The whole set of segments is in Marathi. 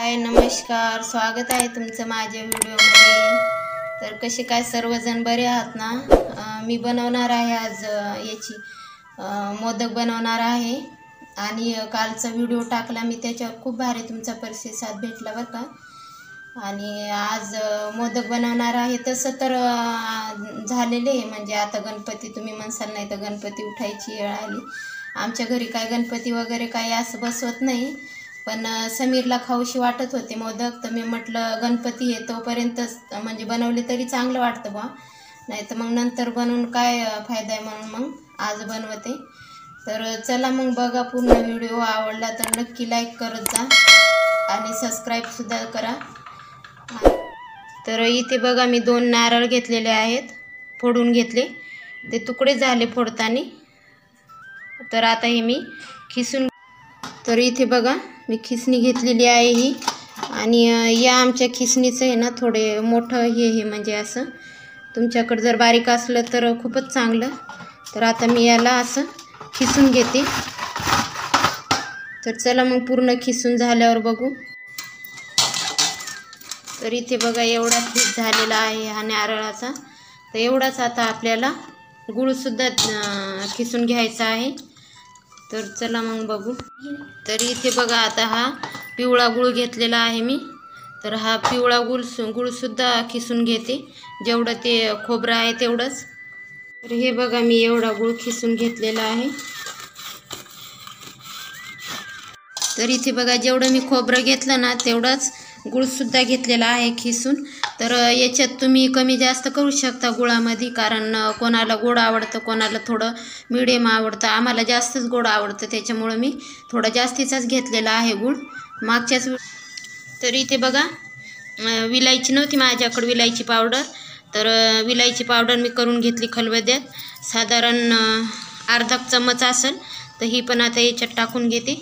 हाय नमस्कार, स्वागत आहे तुमचं माझ्या व्हिडिओमध्ये। तर कसे काय सर्वजण बरे आहात ना। मी बनवणार आहे आज याची मोदक बनवणार आहे आणि कालचा व्हिडिओ टाकला मी, त्याच्यावर खूप भारी तुमचा प्रतिसाद भेटला बरं का। आणि आज मोदक बनवणार आहे। तसं तर झालेले आहे, म्हणजे आता गणपती तुम्ही म्हणसाल नाही तर गणपती उठायची वेळ आली। आमच्या घरी काय गणपती वगैरे काही असं बसवत नाही, पण समीरला खाऊशी वाटत होते मोदक, तर मी म्हटलं गणपती आहे तोपर्यंत म्हणजे बनवले तरी चांगलं वाटतं बा, नाही तर मग नंतर बनवून काय फायदा आहे, म्हणून मग आज बनवते। तर चला मग बघा पूर्ण व्हिडिओ। आवडला तर नक्की लाईक करत जा आणि सबस्क्राईबसुद्धा करा। तर इथे बघा मी 2 नारळ घेतलेले आहेत, फोडून घेतले, ते तुकडे झाले फोडताना। तर आता हे मी खिसून, तर इथे बघा मी खिसणी घेतलेली आहे ही, आणि या आमच्या खिसणीचं आहे ना थोडे मोठं हे म्हणजे असं तुमच्याकडे जर बारीक असलं तर खूपच चांगलं। तर आता मी याला असं खिसून घेते। तर चला मग पूर्ण खिसून झाल्यावर बघू। तर इथे बघा एवढा खीस झालेला आहे हा नारळाचा। तर एवढाच आता आपल्याला गूळसुद्धा खिसून घ्यायचा आहे। तर चला मग बघू। तर इथे बघा आता हा पिवळा गूळ घेतलेला आहे मी, तर हा पिवळा गूळसुद्धा खिसून घेते, जेवढं ते खोबरं आहे तेवढंच। तर हे बघा मी एवढा गूळ खिसून घेतलेला आहे। तर इथे बघा जेवढं मी खोबरं घेतलं ना तेवढंच गूळसुद्धा घेतलेला आहे खिसून। तर याच्यात तुम्ही कमी जास्त करू शकता गुळामध्ये, कारण कोणाला गोड आवडतं, कोणाला थोडं मिडियम आवडतं। आम्हाला जास्तच गोड आवडतं, त्याच्यामुळं मी थोडा जास्तीचाच घेतलेला आहे गूळ मागच्याच। तर इथे बघा विलायची नव्हती माझ्याकडे, विलायची पावडर, तर विलायची पावडर मी करून घेतली खलबत्त्यात, साधारण अर्धा चम्मच असेल, तर ही पण आता याच्यात टाकून घेते।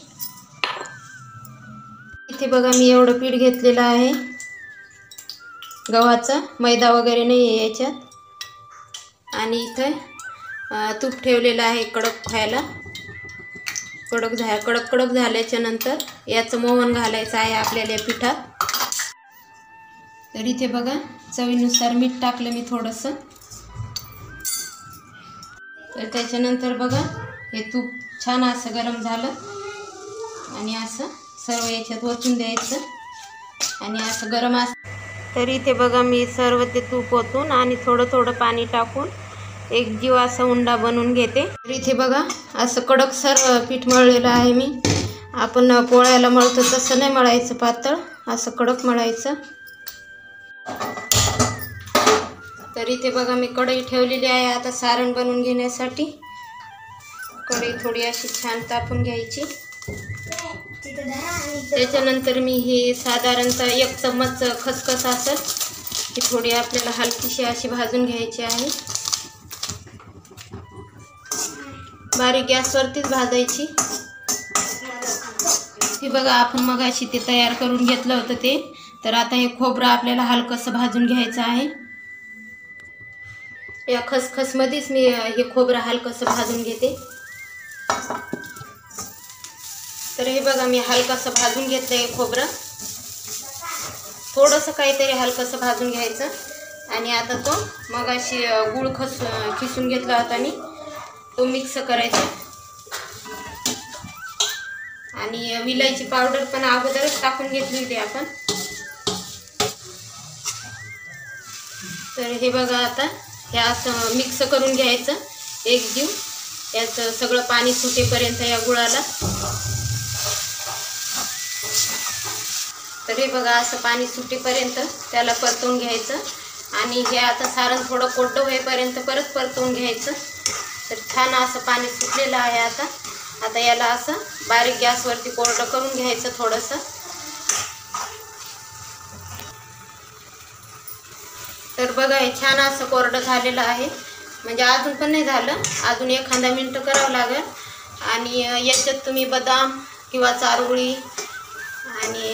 इथे बघा मी एवढं पीठ घेतलेलं आहे गव्हाचं, मैदा वगैरे नाही आहे याच्यात। आणि इथे तूप ठेवलेलं आहे कडक खायला, कडक झाल्याच्या नंतर याचं मोहन घालायचं आहे आपल्याला या पिठात। तर इथे बघा चवीनुसार मीठ टाकलं मी थोडंसं। तर त्याच्यानंतर बघा हे तूप छान असं गरम झालं, आणि असं सर्व याच्यात ओतून द्यायचं, आणि असं गरम तर इथे बघा मी सर्व ते तूप ओतून आणि थोडं थोडं पाणी टाकून एक जीव असा उंडा बनवून घेते। तर इथे बघा असं कडक सर्व पीठ मळलेलं आहे मी। आपण पोळ्याला मळतो तसं नाही मळायचं पातळ, असं कडक मळायचं। तर इथे बघा मी कढई ठेवलेली आहे आता सारण बनवून घेण्यासाठी। कढई थोडी अशी छान तापून घ्यायची। त्याच्यानंतर मी ही साधारणतः 1 चम्मच खसखस असेल, ही थोडी आपल्याला हलकीशी अशी भाजून घ्यायची आहे। बारीक गॅसवरतीच भाजायची। हे बघा आपण मगाशी ते तयार करून घेतलं होतं ते, तर आता हे खोबरं आपल्याला हलकंसं भाजून घ्यायचं आहे। या खसखसमध्येच मी हे खोबरं हलकंसं भाजून घेते। तर हे बघा मी हलकंसं भाजून घेतलं आहे खोबरं, थोडंसं काहीतरी हलकंसं भाजून घ्यायचं। आणि आता तो मगाशी गूळ खिसून घेतला होता आणि तो मिक्स करायचा। आणि विलायची पावडर पण अगोदरच टाकून घेतली होती आपण। तर हे बघा आता हे असं मिक्स करून घ्यायचं एक जीव, याचं सगळं पाणी सुटेपर्यंत या गुळाला। तर हे बघा असं पाणी सुटेपर्यंत त्याला परतवून घ्यायचं, आणि हे आता सारण थोडं कोरडं होईपर्यंत परत परतवून घ्यायचं। तर छान असं पाणी सुटलेलं आहे आता याला असं बारीक गॅसवरती कोरडं करून घ्यायचं थोडंसं। तर बघा हे छान असं कोरडं झालेलं आहे, म्हणजे अजून पण नाही झालं, अजून एखादा मिनिट करावं लागेल। आणि याच्यात तुम्ही बदाम किंवा चारोळी आणि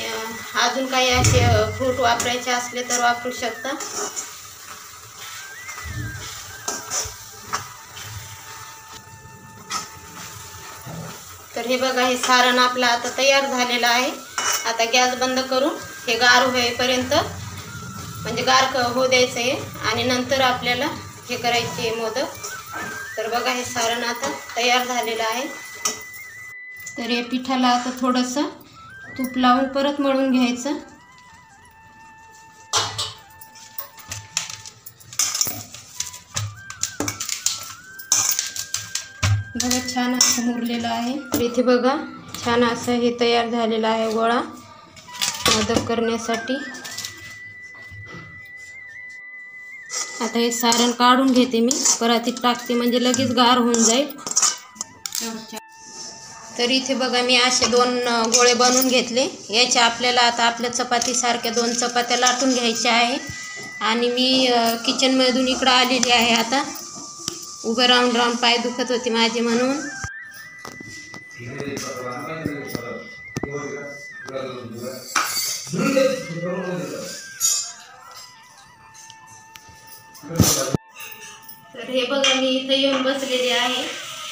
अजून काही असे फ्रूट वापरायचे असले तर वापरू शकता। तर हे बघा हे सारण आपलं आता तयार झालेलं आहे, आता गॅस बंद करून हे गार होईपर्यंत म्हणजे होऊ द्यायचं आहे आणि नंतर आपल्याला हे करायचे मोदक. तर बघा हे सारण आता तयार झालेलं आहे. तर या पिठाला आता थोडंसं तूप लावून परत मळून घ्यायचं. बघा छान असं मुरलेलं आहे. तर इथे बघा छान असं हे तयार झालेलं आहे गोळा मोदक करण्यासाठी. आता हे सारण काढून घेते मी, परातीत टाकते म्हणजे लगेच गार होऊन जाईल. तर इथे बघा मी असे 2 गोळे बनवून घेतले. याच्या आपल्याला आता आपल्या चपातीसारख्या 2 चपात्या लाटून घ्यायच्या आहे. आणि मी किचनमधून इकडं आलेली आहे. आता उभं राहून पाय दुखत होते माझे म्हणून. तर हे बघा मी इथं येऊन बसलेली आहे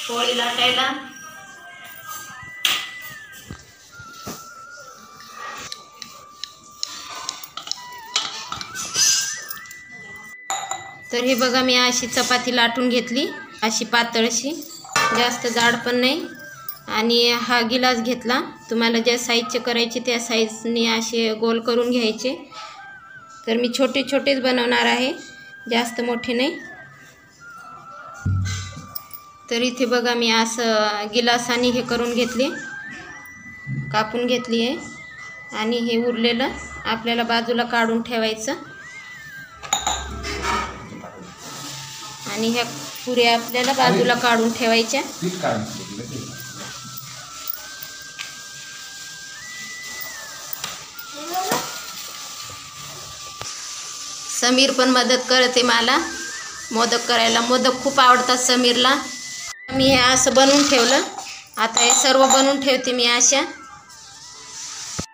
पोळी लाटायला. तर हे बघा मी अशी चपाती लाटून घेतली, अशी पातळशी, जास्त जाड पण नाही. आणि हा गिलास घेतला. तुम्हाला ज्या साईजचे करायचे त्या साईजने असे गोल करून घ्यायचे. तर मी छोटे छोटेच बनवणार आहे, जास्त मोठे नाही. तर इथे बघा मी असं गिलासाने हे करून घेतले, कापून घेतली आहे. आणि हे उरलेलं आपल्याला बाजूला काढून ठेवायचं. आणि ह्या पुऱ्या आपल्याला बाजूला काढून ठेवायच्या. समीर पण मदत करते मला मोदक करायला. मोदक खूप आवडतात समीरला. मी हे असं बनवून ठेवलं. आता हे सर्व बनवून ठेवते मी अशा.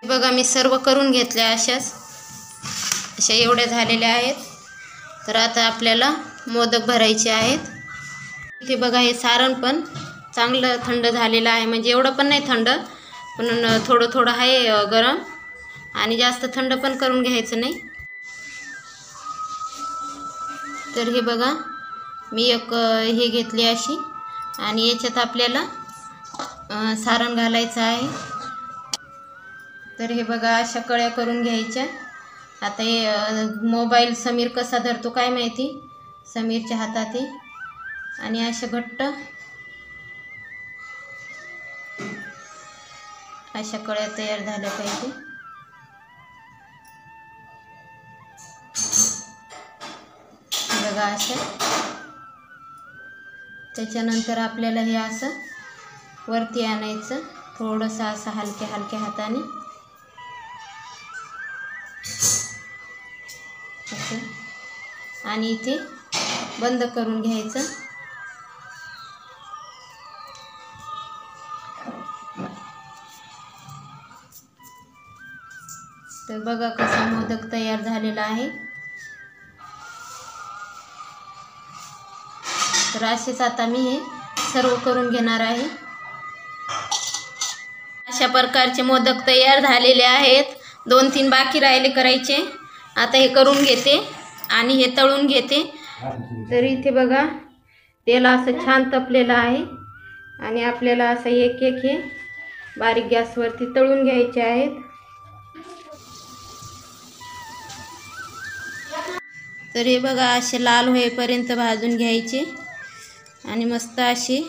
बघा मी सर्व करून घेतल्या अशा एवढ्या झालेल्या आहेत. तर आता आपल्याला मोदक भरायचे आहेत. इथे बघा हे सारण पण चांगलं थंड झालेलं आहे. म्हणजे एवढं पण नाही थंड, पण थोडं थोडं आहे गरम. आणि जास्त थंड पण करून घ्यायचं नाही. तर हे बघा मी एक हे घेतली अशी. आणि याच्यात आपल्याला सारण घालायचं आहे. तर हे बघा अशा कळ्या करून घ्यायच्या. आता हे मोबाईल समीर कसा धरतो काय माहिती, समीरच्या हातात आहे. आणि अशा घट्ट अशा कळ्या तयार झाल्या पाहिजे. बघा अशा. त्याच्यानंतर आपल्याला हे असं वरती आणायचं, थोडंसं असं हलक्या हलक्या हाताने असं. आणि इथे बंद करून घ्यायचं. तर बघा कसा मोदक तयार झालेला आहे. तर असेच आता मी हे सर्व करून घेणार आहे. अशा प्रकारचे मोदक तयार झालेले आहेत. 2-3 बाकी राहिले करायचे. आता हे करून घेते आणि हे तळून घेते. तर इथे बघा तेल असं छान तपलेलं आहे. आणि आपल्याला असं एक एक हे बारीक गॅसवरती तळून घ्यायचे आहेत. तर हे बघा असे लाल होईपर्यंत भाजून घ्यायचे. आणि मस्त असे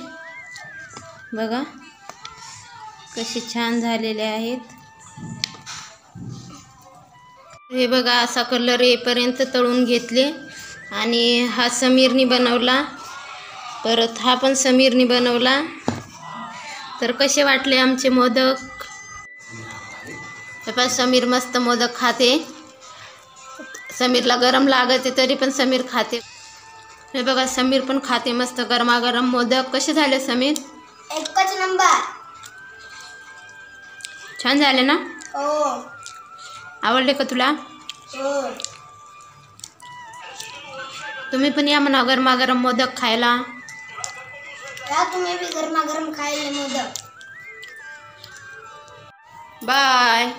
बघा कसे छान झालेले आहेत. हे बघा असा कलर येईपर्यंत तळून घेतले. आणि हा समीरनी बनवला, परत हा पण समीरनी बनवला. तर कसे वाटले आमचे मोदक? समीर मस्त मोदक खाते. समीरला गरम लागते तरी पण समीर खाते. हे बघा समीर पण खाते मस्त गरमागरम मोदक. कसे झाले समीर? एकच नंबर. छान झाले ना? हो. आवडले का तुला? हो. तुम्ही पण या म्हणा गरमागरम मोदक खायला. या तुम्ही भी गरमागरम खायला मोदक. बाय.